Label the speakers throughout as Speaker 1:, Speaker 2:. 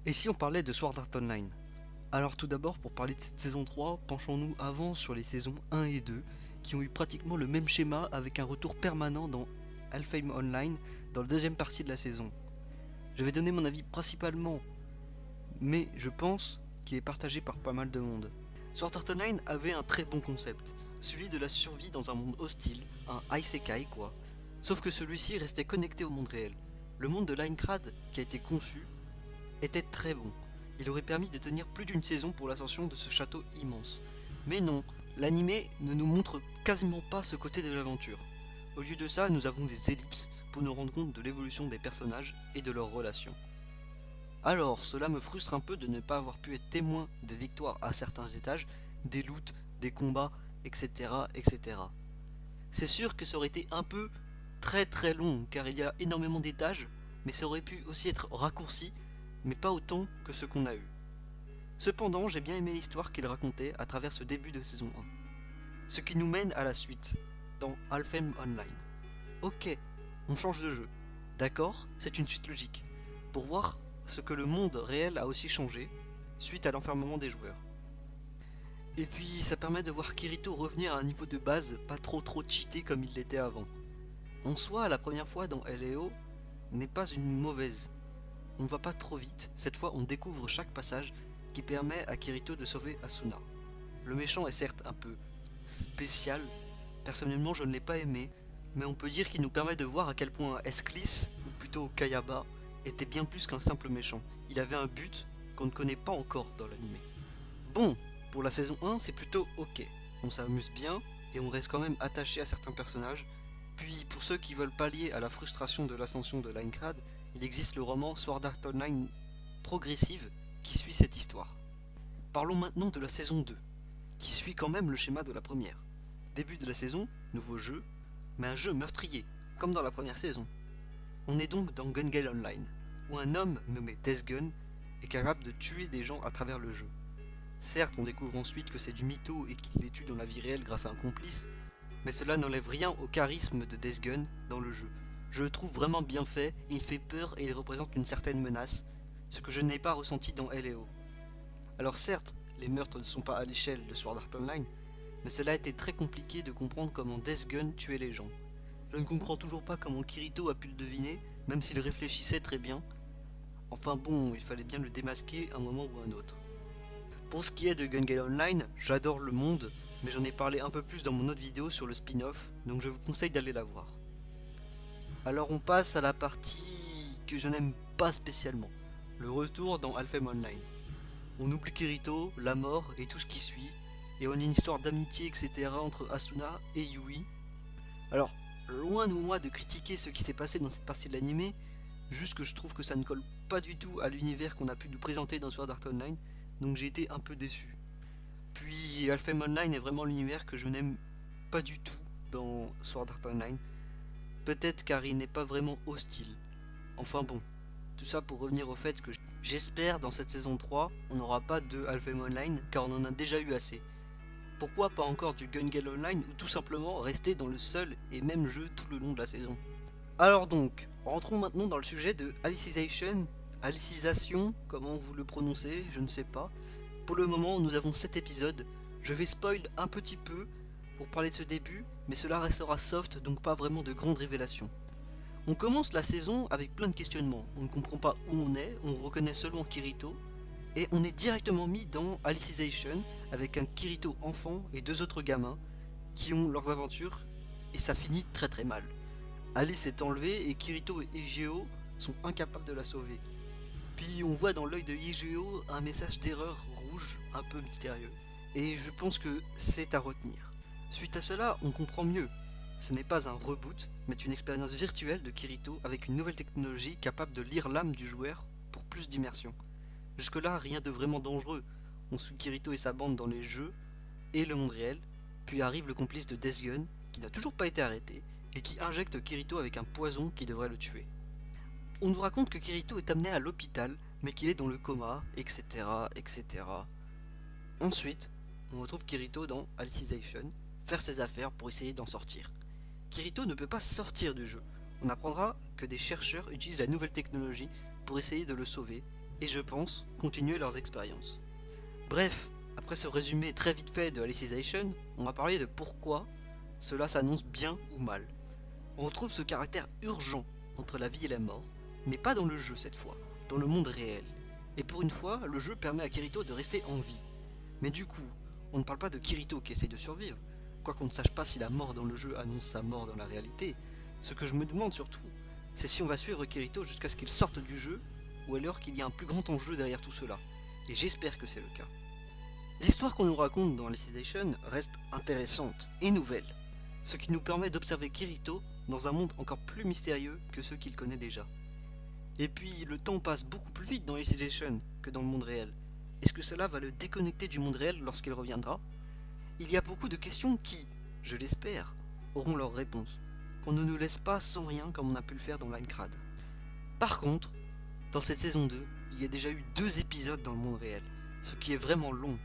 Speaker 1: Et si on parlait de Sword Art Online? Alors tout d'abord, pour parler de cette saison 3, penchons-nous avant sur les saisons 1 et 2, qui ont eu pratiquement le même schéma avec un retour permanent dans Alfheim Online dans la deuxième partie de la saison. Je vais donner mon avis principalement, mais je pense qu'il est partagé par pas mal de monde. Sword Art Online avait un très bon concept, celui de la survie dans un monde hostile, un isekai quoi. Sauf que celui-ci restait connecté au monde réel. Le monde de Linekrad, qui a été conçu, était très bon. Il aurait permis de tenir plus d'une saison pour l'ascension de ce château immense. Mais non, l'animé ne nous montre quasiment pas ce côté de l'aventure. Au lieu de ça, nous avons des ellipses pour nous rendre compte de l'évolution des personnages et de leurs relations. Alors, cela me frustre un peu de ne pas avoir pu être témoin des victoires à certains étages, des loots, des combats, etc. etc. C'est sûr que ça aurait été un peu très long, car il y a énormément d'étages, mais ça aurait pu aussi être raccourci, mais pas autant que ce qu'on a eu. Cependant, j'ai bien aimé l'histoire qu'il racontait à travers ce début de saison 1. Ce qui nous mène à la suite, dans Alfheim Online. Ok, on change de jeu. D'accord, c'est une suite logique, pour voir ce que le monde réel a aussi changé, suite à l'enfermement des joueurs. Et puis ça permet de voir Kirito revenir à un niveau de base pas trop cheaté comme il l'était avant. En soi, la première fois dans LEO n'est pas une mauvaise. On va pas trop vite, cette fois on découvre chaque passage qui permet à Kirito de sauver Asuna. Le méchant est certes un peu spécial, personnellement je ne l'ai pas aimé, mais on peut dire qu'il nous permet de voir à quel point Esclis, ou plutôt Kayaba, était bien plus qu'un simple méchant. Il avait un but qu'on ne connaît pas encore dans l'anime. Bon, pour la saison 1 c'est plutôt ok, on s'amuse bien et on reste quand même attaché à certains personnages. Puis pour ceux qui veulent pallier à la frustration de l'ascension de Linekrad, il existe le roman Sword Art Online Progressive qui suit cette histoire. Parlons maintenant de la saison 2, qui suit quand même le schéma de la première. Début de la saison, nouveau jeu, mais un jeu meurtrier, comme dans la première saison. On est donc dans Gun Gale Online, où un homme nommé Death Gun est capable de tuer des gens à travers le jeu. Certes, on découvre ensuite que c'est du mytho et qu'il les tue dans la vie réelle grâce à un complice, mais cela n'enlève rien au charisme de Death Gun dans le jeu. Je le trouve vraiment bien fait, il fait peur et il représente une certaine menace, ce que je n'ai pas ressenti dans LEO. Alors certes, les meurtres ne sont pas à l'échelle de Sword Art Online, mais cela a été très compliqué de comprendre comment Death Gun tuait les gens. Je ne comprends toujours pas comment Kirito a pu le deviner, même s'il réfléchissait très bien. Enfin bon, il fallait bien le démasquer un moment ou un autre. Pour ce qui est de Gun Gale Online, j'adore le monde, mais j'en ai parlé un peu plus dans mon autre vidéo sur le spin-off, donc je vous conseille d'aller la voir. Alors on passe à la partie que je n'aime pas spécialement, le retour dans Alfheim Online. On oublie Kirito, la mort et tout ce qui suit, et on a une histoire d'amitié etc. entre Asuna et Yui. Alors, loin de moi de critiquer ce qui s'est passé dans cette partie de l'anime, juste que je trouve que ça ne colle pas du tout à l'univers qu'on a pu nous présenter dans Sword Art Online, donc j'ai été un peu déçu. Puis Alfheim Online est vraiment l'univers que je n'aime pas du tout dans Sword Art Online. Peut-être car il n'est pas vraiment hostile. Enfin bon, tout ça pour revenir au fait que j'espère dans cette saison 3, on n'aura pas de Alfheim Online car on en a déjà eu assez. Pourquoi pas encore du Gun Gale Online ou tout simplement rester dans le seul et même jeu tout le long de la saison. Alors donc, rentrons maintenant dans le sujet de Alicisation, comment vous le prononcez, je ne sais pas. Pour le moment, nous avons 7 épisodes. Je vais spoil un petit peu pour parler de ce début, mais cela restera soft, donc pas vraiment de grandes révélations. On commence la saison avec plein de questionnements. On ne comprend pas où on est, on reconnaît seulement Kirito, et on est directement mis dans Alicization avec un Kirito enfant et 2 autres gamins qui ont leurs aventures, et ça finit très mal. Alice est enlevée et Kirito et Igeo sont incapables de la sauver. Puis on voit dans l'œil de Igeo un message d'erreur rouge un peu mystérieux. Et je pense que c'est à retenir. Suite à cela, on comprend mieux. Ce n'est pas un reboot, mais une expérience virtuelle de Kirito avec une nouvelle technologie capable de lire l'âme du joueur pour plus d'immersion. Jusque là, rien de vraiment dangereux. On suit Kirito et sa bande dans les jeux et le monde réel, puis arrive le complice de Death Gun, qui n'a toujours pas été arrêté, et qui injecte Kirito avec un poison qui devrait le tuer. On nous raconte que Kirito est amené à l'hôpital, mais qu'il est dans le coma, etc. etc. Ensuite, on retrouve Kirito dans Alicization, faire ses affaires pour essayer d'en sortir. Kirito ne peut pas sortir du jeu. On apprendra que des chercheurs utilisent la nouvelle technologie pour essayer de le sauver, et je pense continuer leurs expériences. Bref, après ce résumé très vite fait de Alicization, on va parler de pourquoi cela s'annonce bien ou mal. On retrouve ce caractère urgent entre la vie et la mort, mais pas dans le jeu cette fois, dans le monde réel. Et pour une fois, le jeu permet à Kirito de rester en vie. Mais du coup, on ne parle pas de Kirito qui essaye de survivre, quoiqu'on ne sache pas si la mort dans le jeu annonce sa mort dans la réalité. Ce que je me demande surtout, c'est si on va suivre Kirito jusqu'à ce qu'il sorte du jeu, ou alors qu'il y a un plus grand enjeu derrière tout cela. Et j'espère que c'est le cas. L'histoire qu'on nous raconte dans Alicization reste intéressante et nouvelle, ce qui nous permet d'observer Kirito dans un monde encore plus mystérieux que ceux qu'il connaît déjà. Et puis le temps passe beaucoup plus vite dans Alicization que dans le monde réel. Est-ce que cela va le déconnecter du monde réel lorsqu'il reviendra? Il y a beaucoup de questions qui, je l'espère, auront leur réponse, qu'on ne nous laisse pas sans rien comme on a pu le faire dans Minecraft. Par contre, dans cette saison 2, il y a déjà eu 2 épisodes dans le monde réel, ce qui est vraiment long.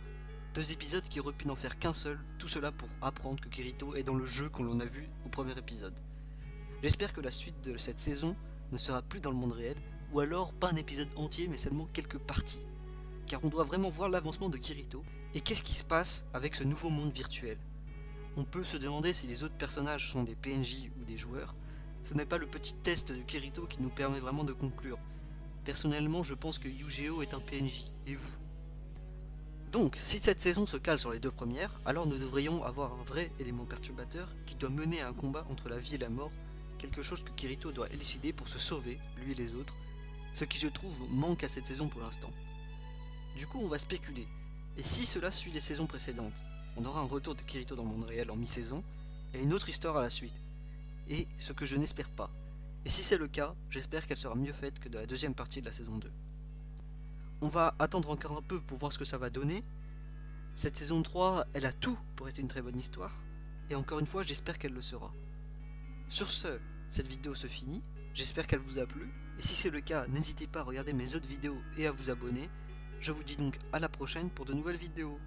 Speaker 1: 2 épisodes qui auraient pu n'en faire qu'un seul, tout cela pour apprendre que Kirito est dans le jeu qu'on a vu au premier épisode. J'espère que la suite de cette saison ne sera plus dans le monde réel, ou alors pas un épisode entier mais seulement quelques parties. Car on doit vraiment voir l'avancement de Kirito, et qu'est-ce qui se passe avec ce nouveau monde virtuel. On peut se demander si les autres personnages sont des PNJ ou des joueurs. Ce n'est pas le petit test de Kirito qui nous permet vraiment de conclure. Personnellement, je pense que Yu-Gi-Oh est un PNJ, et vous? Donc, si cette saison se cale sur les 2 premières, alors nous devrions avoir un vrai élément perturbateur qui doit mener à un combat entre la vie et la mort, quelque chose que Kirito doit élucider pour se sauver, lui et les autres, ce qui je trouve manque à cette saison pour l'instant. Du coup, on va spéculer, et si cela suit les saisons précédentes, on aura un retour de Kirito dans le monde réel en mi-saison, et une autre histoire à la suite, et ce que je n'espère pas. Et si c'est le cas, j'espère qu'elle sera mieux faite que de la deuxième partie de la saison 2. On va attendre encore un peu pour voir ce que ça va donner. Cette saison 3, elle a tout pour être une très bonne histoire, et encore une fois, j'espère qu'elle le sera. Sur ce, cette vidéo se finit, j'espère qu'elle vous a plu, et si c'est le cas, n'hésitez pas à regarder mes autres vidéos et à vous abonner. Je vous dis donc à la prochaine pour de nouvelles vidéos.